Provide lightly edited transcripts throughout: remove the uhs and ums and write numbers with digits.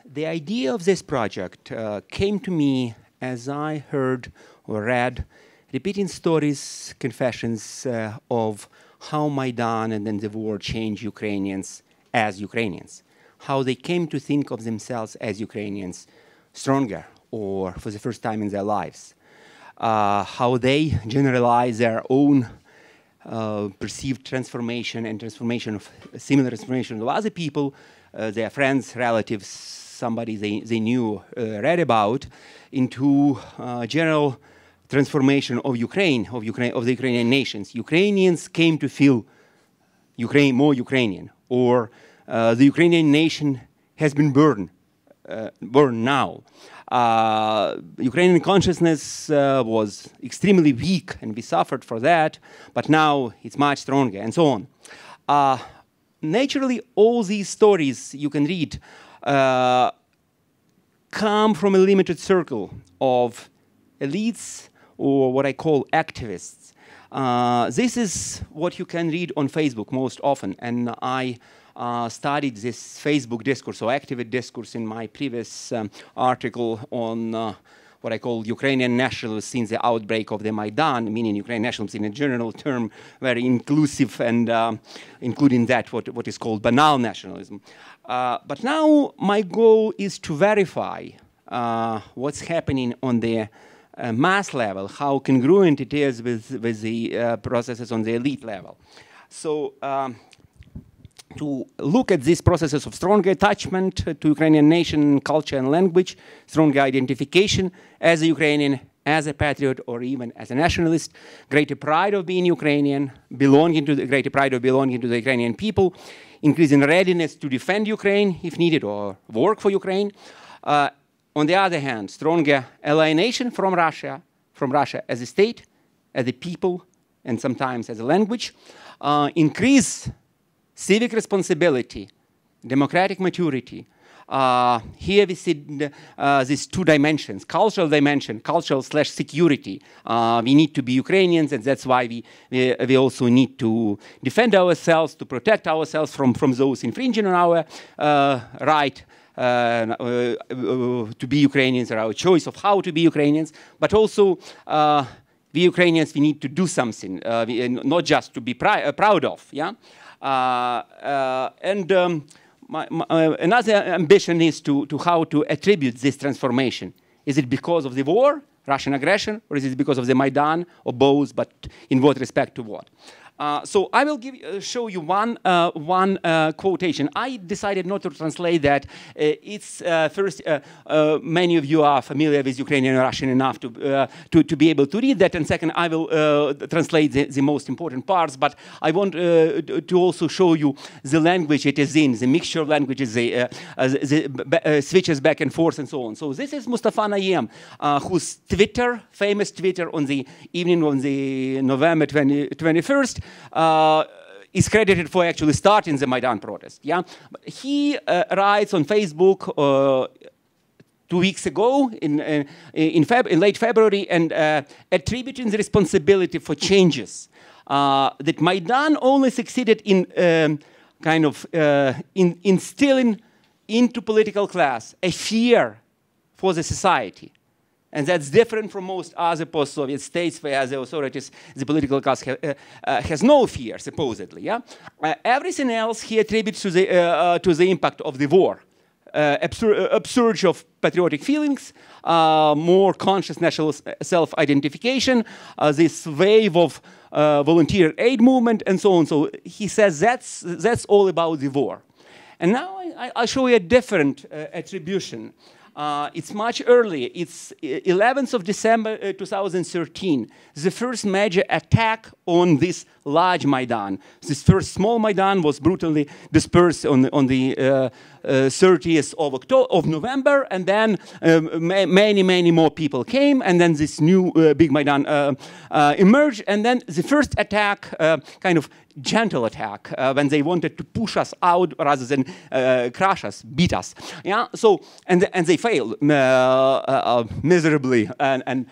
The idea of this project came to me as I heard or read repeating stories, confessions of how Maidan and then the war changed Ukrainians as Ukrainians, how they came to think of themselves as Ukrainians stronger or for the first time in their lives, how they generalize their own perceived transformation and transformation of similar transformation of other people, their friends, relatives, somebody they knew, read about, into general transformation of Ukraine, of the Ukrainian nations. Ukrainians came to feel more Ukrainian, or the Ukrainian nation has been burned now. Ukrainian consciousness was extremely weak, and we suffered for that, but now it's much stronger, and so on. Naturally, all these stories you can read come from a limited circle of elites, or what I call activists. This is what you can read on Facebook most often, and I studied this Facebook discourse or activist discourse in my previous article on what I call Ukrainian nationalists since the outbreak of the Maidan, meaning Ukrainian nationalists in a general term, very inclusive and including that what is called banal nationalism. But now my goal is to verify what's happening on the mass level, how congruent it is with the processes on the elite level. So to look at these processes of stronger attachment to Ukrainian nation, culture and language, stronger identification as a Ukrainian, as a patriot, or even as a nationalist, greater pride of being Ukrainian, greater pride of belonging to the Ukrainian people, increasing readiness to defend Ukraine if needed or work for Ukraine. On the other hand, stronger alienation from Russia as a state, as a people, and sometimes as a language, increase civic responsibility, democratic maturity. Here we see these two dimensions, cultural dimension, cultural/security. We need to be Ukrainians, and that's why we also need to defend ourselves, to protect ourselves from those infringing on our right to be Ukrainians, or our choice of how to be Ukrainians, but also we Ukrainians, we need to do something, not just to be proud of, yeah? Another ambition is to how to attribute this transformation. Is it because of the war, Russian aggression, or is it because of the Maidan, or both, but in what respect to what? So I will show you one quotation. I decided not to translate that. It's first, many of you are familiar with Ukrainian and Russian enough to be able to read that, and second, I will translate the most important parts. But I want to also show you the language it is in, the mixture of languages, the switches back and forth, and so on. So this is Mustafa Nayyem, whose famous Twitter on the evening of the November 21st. Is credited for actually starting the Maidan protest. Yeah, he writes on Facebook 2 weeks ago in late February, and attributing the responsibility for changes that Maidan only succeeded in instilling into political class a fear for the society. And that's different from most other post-Soviet states where the authorities, the political class has no fear, supposedly. Yeah? Everything else he attributes to the impact of the war. Upsurge of patriotic feelings, more conscious national self-identification, this wave of volunteer aid movement, and so on. So he says that's all about the war. And now I'll show you a different attribution. It's much earlier. It's 11th of December 2013. The first major attack on this large Maidan. This first small Maidan was brutally dispersed on the 30th of November, and then many more people came, and then this new big Maidan emerged, and then the first attack, kind of gentle attack, when they wanted to push us out rather than crush us, beat us. Yeah. So and they failed miserably, and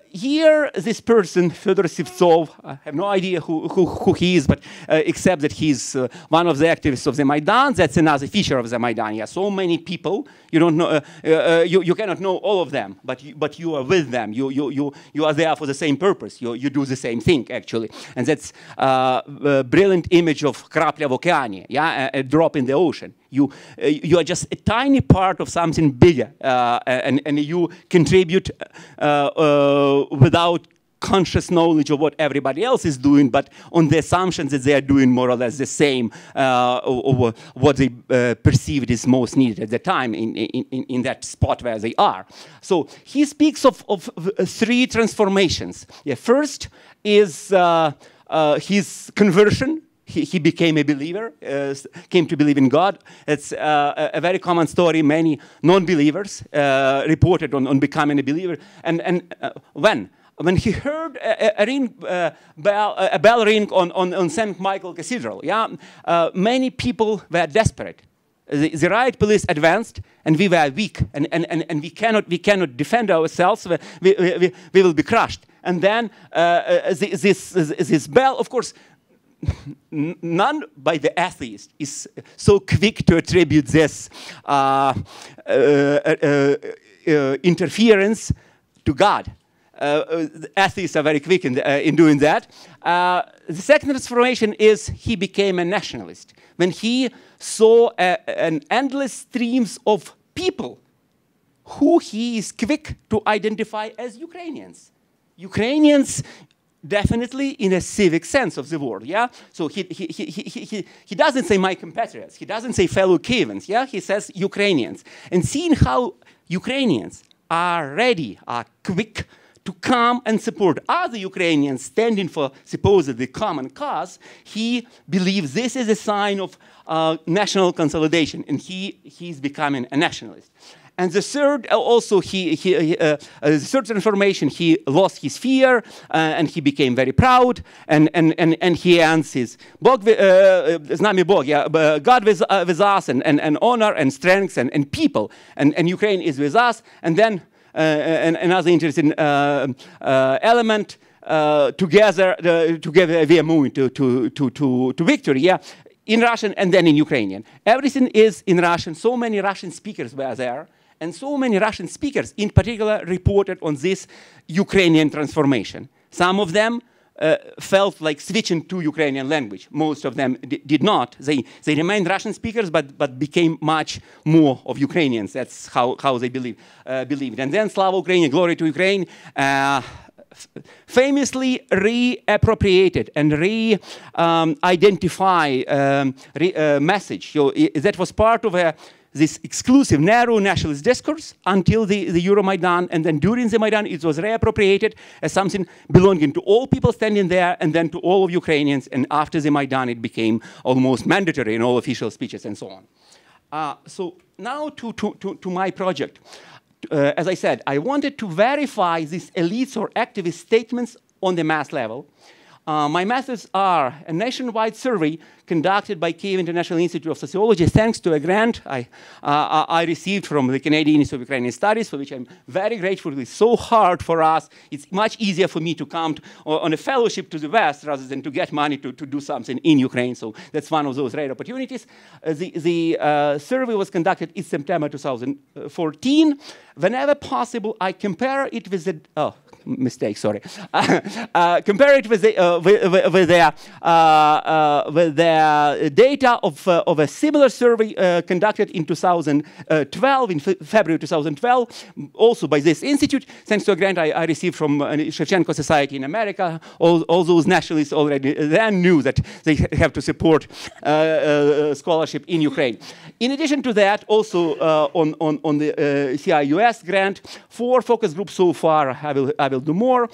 Here, this person, Fyodor Sivtsov, I have no idea who he is, but except that he's one of the activists of the Maidan. That's another feature of the Maidan. Yeah, so many people, you don't know, you cannot know all of them, but you are with them. You are there for the same purpose. You do the same thing, actually. And that's a brilliant image of Krapля v okeanie, yeah, a drop in the ocean. You are just a tiny part of something bigger, and you contribute without conscious knowledge of what everybody else is doing, but on the assumptions that they are doing more or less the same, or what they perceived is most needed at the time in that spot where they are. So he speaks of three transformations. Yeah, first is his conversion. He became a believer, came to believe in God. It's a very common story. Many non-believers reported on becoming a believer. And when he heard a bell ring on St. Michael Cathedral, yeah, many people were desperate. The riot police advanced, and we were weak, and we cannot defend ourselves. We will be crushed. And then this bell, of course, none by the atheist is so quick to attribute this interference to God. Atheists are very quick in doing that. The second transformation is he became a nationalist. When he saw an endless streams of people who he is quick to identify as Ukrainians. Ukrainians definitely in a civic sense of the word, yeah? So he doesn't say my compatriots, he doesn't say fellow Kievans, yeah? He says Ukrainians. And seeing how Ukrainians are ready, are quick to come and support other Ukrainians standing for supposedly common cause, he believes this is a sign of national consolidation, and he's becoming a nationalist. And the third, also, the third transformation, he lost his fear, and he became very proud, and he ends his God with us, and honor, and strength, and people, and Ukraine is with us. And then another interesting element, together we are moving to victory, yeah, in Russian and then in Ukrainian. Everything is in Russian. So many Russian speakers were there. And so many Russian speakers, in particular, reported on this Ukrainian transformation. Some of them felt like switching to Ukrainian language. Most of them did not. They remained Russian speakers, but became much more of Ukrainians. That's how they believed. And then Slava Ukraini, glory to Ukraine, famously reappropriated and re-identify message. So that was part of this exclusive, narrow nationalist discourse until the Euromaidan, and then during the Maidan it was reappropriated as something belonging to all people standing there, and then to all of Ukrainians, and after the Maidan it became almost mandatory in all official speeches and so on. So now to my project. As I said, I wanted to verify these elites or activist statements on the mass level. My methods are a nationwide survey conducted by Kyiv International Institute of Sociology, thanks to a grant I received from the Canadian Institute of Ukrainian Studies, for which I'm very grateful. It's so hard for us. It's much easier for me to come on a fellowship to the West rather than to get money to do something in Ukraine. So that's one of those rare opportunities. The survey was conducted in September 2014. Whenever possible, I compare it with the... Oh, mistake, sorry. Compare it with the data of a similar survey conducted in 2012, in February 2012, also by this institute, thanks to a grant I received from KRAVCHENKO Society in America. All those nationalists already then knew that they have to support scholarship in Ukraine. In addition to that, also on the CIUS grant, 4 focus groups so far. I will do more.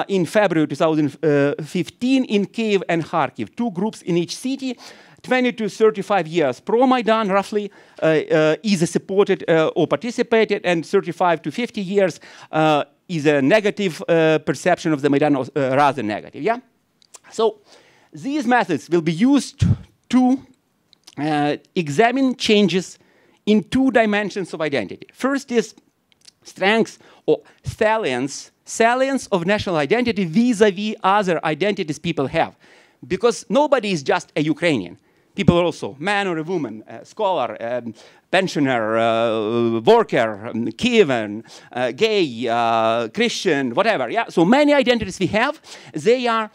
In February 2015 in Kyiv and Kharkiv, 2 groups in each city, 20 to 35 years pro-Maidan, roughly, either supported or participated, and 35 to 50 years is a negative perception of the Maidan, or rather negative, yeah? So these methods will be used to examine changes in 2 dimensions of identity. First is strengths or salience salience of national identity vis-a-vis other identities people have. Because nobody is just a Ukrainian. People are also man or a woman, a scholar, pensioner, worker, Kievan, gay, Christian, whatever. Yeah. So many identities we have. They are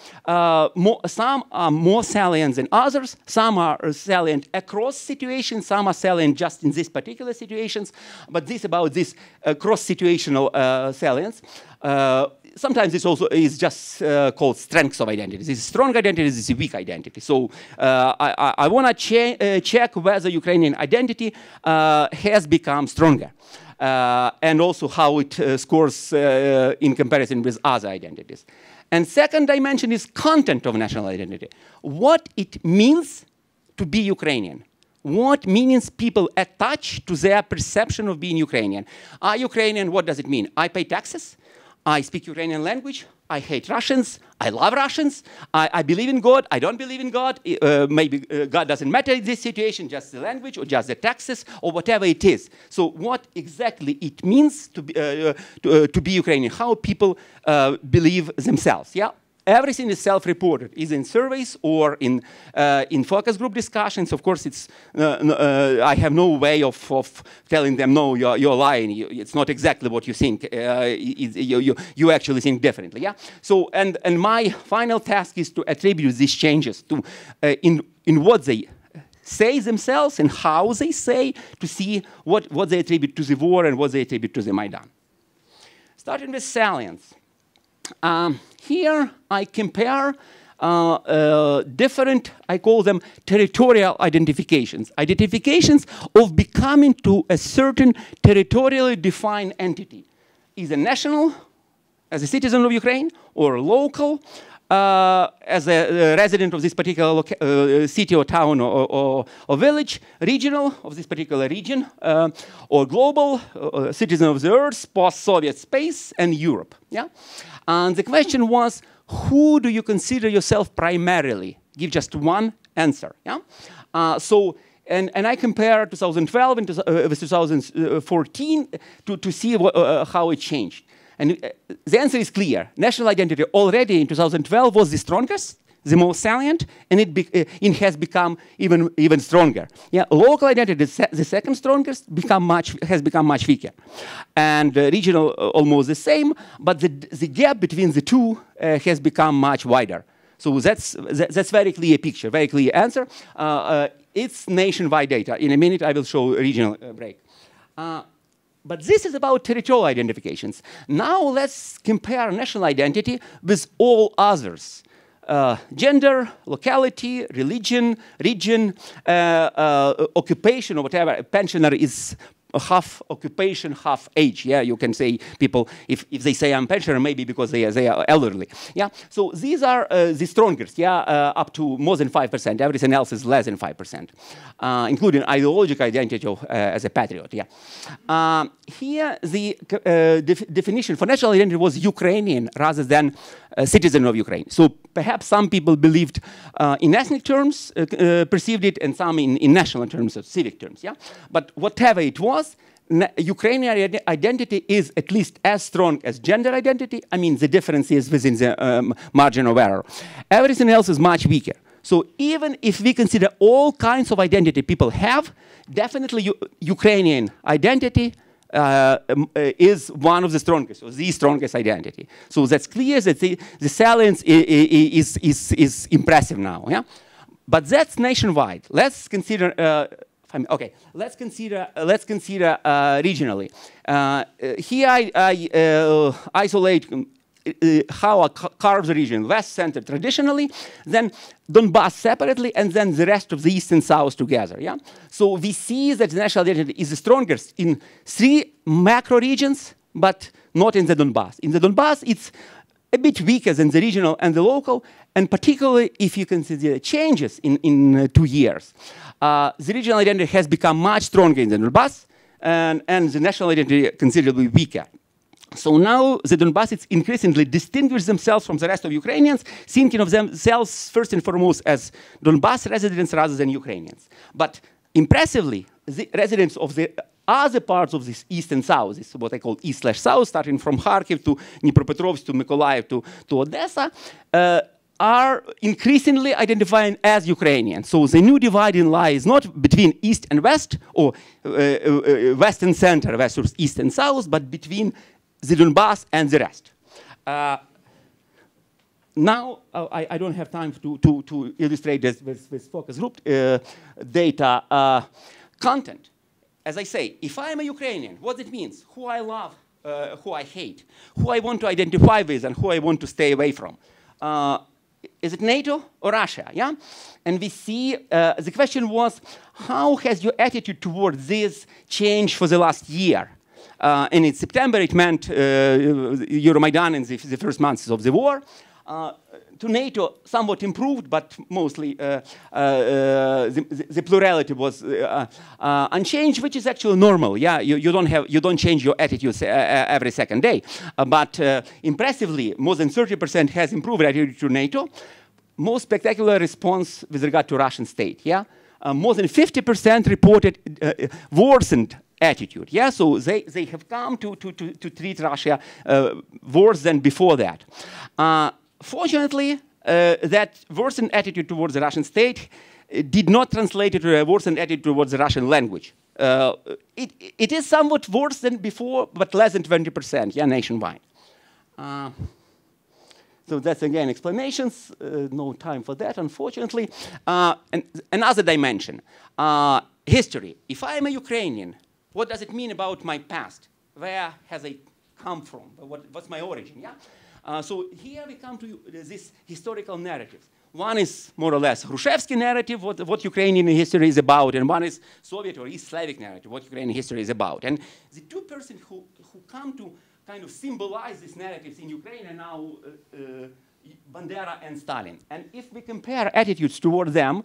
some are more salient than others. Some are salient across situations. Some are salient just in these particular situations. But this about this cross-situational salience. Sometimes this also is just called strengths of identity. This is strong identity, this is weak identity. So I want to check whether Ukrainian identity has become stronger and also how it scores in comparison with other identities. And second dimension is content of national identity. What it means to be Ukrainian. What meanings people attach to their perception of being Ukrainian. Are Ukrainian, what does it mean? I pay taxes. I speak Ukrainian language, I hate Russians, I love Russians, I believe in God, I don't believe in God, maybe God doesn't matter in this situation, just the language or just the taxes or whatever it is. So what exactly it means to be Ukrainian, how people believe themselves, yeah? Everything is self-reported, either in surveys or in focus group discussions. Of course, it's I have no way of telling them, no, you're lying. It's not exactly what you think. You actually think differently. Yeah. So and my final task is to attribute these changes to in what they say themselves and how they say, to see what they attribute to the war and what they attribute to the Maidan. Starting with salience. Here I compare different, I call them territorial identifications. Identifications of becoming to a certain territorially defined entity. Either national, as a citizen of Ukraine, or local, as a resident of this particular city or town or village, regional of this particular region, or global, citizen of the Earth, post-Soviet space, and Europe. Yeah? And the question was, who do you consider yourself primarily? Give just one answer. Yeah? And I compare 2012 and with 2014 to see how it changed. And the answer is clear. National identity already in 2012 was the strongest, the most salient, and it has become even stronger. Yeah, local identity, the second strongest, has become much weaker, and regional almost the same. But the gap between the two has become much wider. So that's very clear picture, very clear answer. It's nationwide data. In a minute, I will show a regional break. But this is about territorial identifications. Now let's compare national identity with all others. Gender, locality, religion, region, occupation, or whatever. A pensioner is half occupation, half age. Yeah, you can say people, if they say I'm pensioner, maybe because they are elderly. Yeah, so these are the strongest. Yeah, up to more than 5%. Everything else is less than 5%, including ideological identity as a patriot. Yeah. Here the definition for national identity was Ukrainian rather than citizen of Ukraine. So perhaps some people believed in ethnic terms, perceived it, and some in national terms, or civic terms. Yeah, but whatever it was, Ukrainian identity is at least as strong as gender identity. I mean, the difference is within the margin of error. Everything else is much weaker. So even if we consider all kinds of identity people have, definitely Ukrainian identity is one of the strongest, or the strongest identity. So that's clear that the salience is impressive now. Yeah, but that's nationwide. Let's consider. Okay, let's consider regionally. Here I isolate how carves the region: West Center traditionally, then Donbass separately, and then the rest of the East and South together. Yeah. So we see that the national identity is the strongest in 3 macro regions, but not in the Donbass. In the Donbass, it's a bit weaker than the regional and the local, and particularly if you consider changes in 2 years. The regional identity has become much stronger in the Donbass, and the national identity considerably weaker. So now the Donbassites increasingly distinguish themselves from the rest of Ukrainians, thinking of themselves first and foremost as Donbass residents rather than Ukrainians. But impressively, the residents of the other parts of this east and south, this is what I call east/south, starting from Kharkiv to Dnipropetrovsk to Mykolaiv to Odessa, are increasingly identifying as Ukrainian. So the new dividing line is not between east and west, or west and center versus east and south, but between the Donbass and the rest. Now, I don't have time to illustrate this with focus group data content. As I say, if I'm a Ukrainian, what it means, who I love, who I hate, who I want to identify with, and who I want to stay away from. Is it NATO or Russia? Yeah, and we see the question was, how has your attitude towards this changed for the last year? And in September, it meant Euromaidan in the first months of the war. To NATO, somewhat improved, but mostly the plurality was unchanged, which is actually normal. Yeah, you don't change your attitudes every second day. But impressively, more than 30% has improved attitude to NATO. Most spectacular response with regard to Russian state. Yeah, more than 50% reported worsened attitude. Yeah, so they have come to treat Russia worse than before that. Fortunately, that worsened attitude towards the Russian state did not translate into a worsened attitude towards the Russian language. It is somewhat worse than before, but less than 20%, yeah, nationwide. So that's, again, explanations. No time for that, unfortunately. And another dimension, history. If I am a Ukrainian, what does it mean about my past? Where has I come from? What's my origin, yeah? So here we come to this historical narratives. One is more or less Khrushchevsky narrative, what Ukrainian history is about, and one is Soviet or East Slavic narrative, what Ukrainian history is about. And the two persons who come to kind of symbolize these narratives in Ukraine are now Bandera and Stalin. And if we compare attitudes toward them,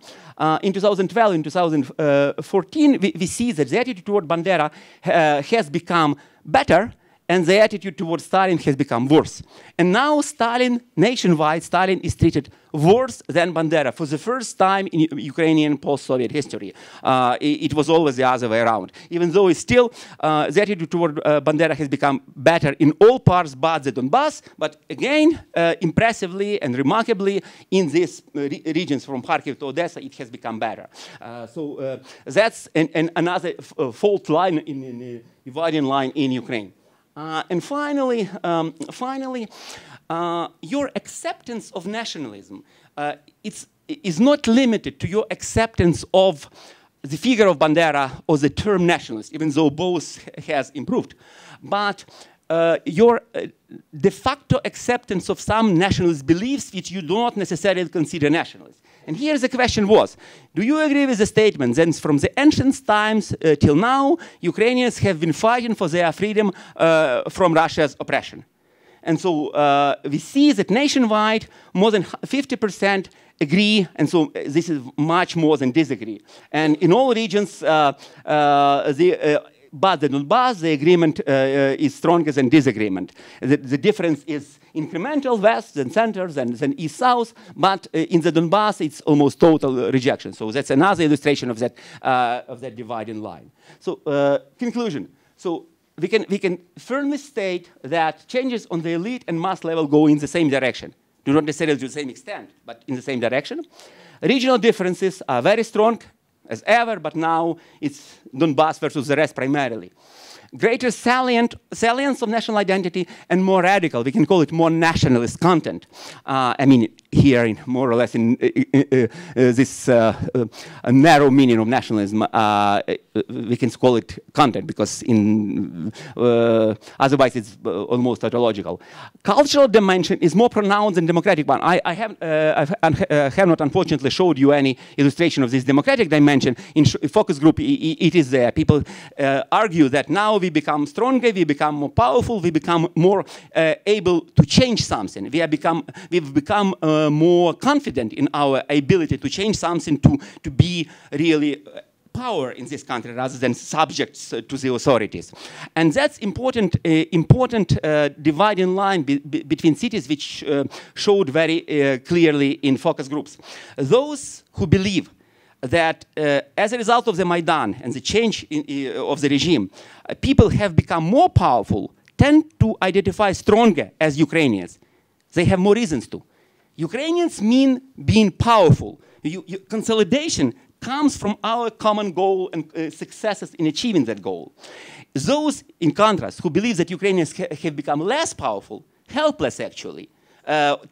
in 2012 and 2014, we see that the attitude toward Bandera has become better, and the attitude towards Stalin has become worse. And now Stalin, nationwide, Stalin is treated worse than Bandera for the first time in Ukrainian post-Soviet history. It was always the other way around. Even though it's still, the attitude toward Bandera has become better in all parts but the Donbass, but again, impressively and remarkably, in these regions from Kharkiv to Odessa, it has become better. So that's another fault line, in dividing line in Ukraine. And finally, your acceptance of nationalism is not limited to your acceptance of the figure of Bandera or the term nationalist, even though both has improved. But your de facto acceptance of some nationalist beliefs which you do not necessarily consider nationalist. And here the question was, do you agree with the statement that from the ancient times till now, Ukrainians have been fighting for their freedom from Russia's oppression? And so we see that nationwide, more than 50% agree, and so this is much more than disagree. And in all regions, but the Donbass, the agreement is stronger than disagreement. The difference is incremental, west, then center, then east-south, but in the Donbass, it's almost total rejection. So that's another illustration of that dividing line. So conclusion. So we can firmly state that changes on the elite and mass level go in the same direction. Do not necessarily to the same extent, but in the same direction. Regional differences are very strong, as ever, but now it's Donbass versus the rest primarily. Greater salience of national identity and more radical, we can call it more nationalist content. I mean, here in more or less in this narrow meaning of nationalism, we can call it content because otherwise it's almost tautological. Cultural dimension is more pronounced than democratic one. I have not unfortunately showed you any illustration of this democratic dimension. In focus group, it is there. People argue that now we become stronger, we become more powerful, we become more able to change something. We've become more confident in our ability to change something, to be really power in this country rather than subjects to the authorities. And that's important dividing line between cities, which showed very clearly in focus groups. Those who believe that as a result of the Maidan and the change of the regime, people have become more powerful, tend to identify stronger as Ukrainians. They have more reasons to. Ukrainians mean being powerful. Consolidation comes from our common goal and successes in achieving that goal. Those, in contrast, who believe that Ukrainians have become less powerful, helpless actually,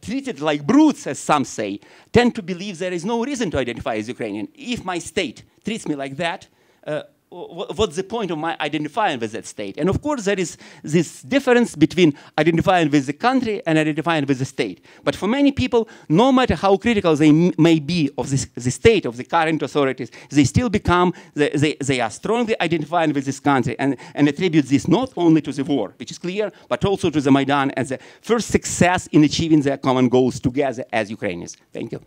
treated like brutes, as some say, tend to believe there is no reason to identify as Ukrainian. If my state treats me like that, what's the point of my identifying with that state? And of course, there is this difference between identifying with the country and identifying with the state. But for many people, no matter how critical they may be of the state, of the current authorities, they still become, they are strongly identifying with this country and attribute this not only to the war, which is clear, but also to the Maidan as the first success in achieving their common goals together as Ukrainians. Thank you.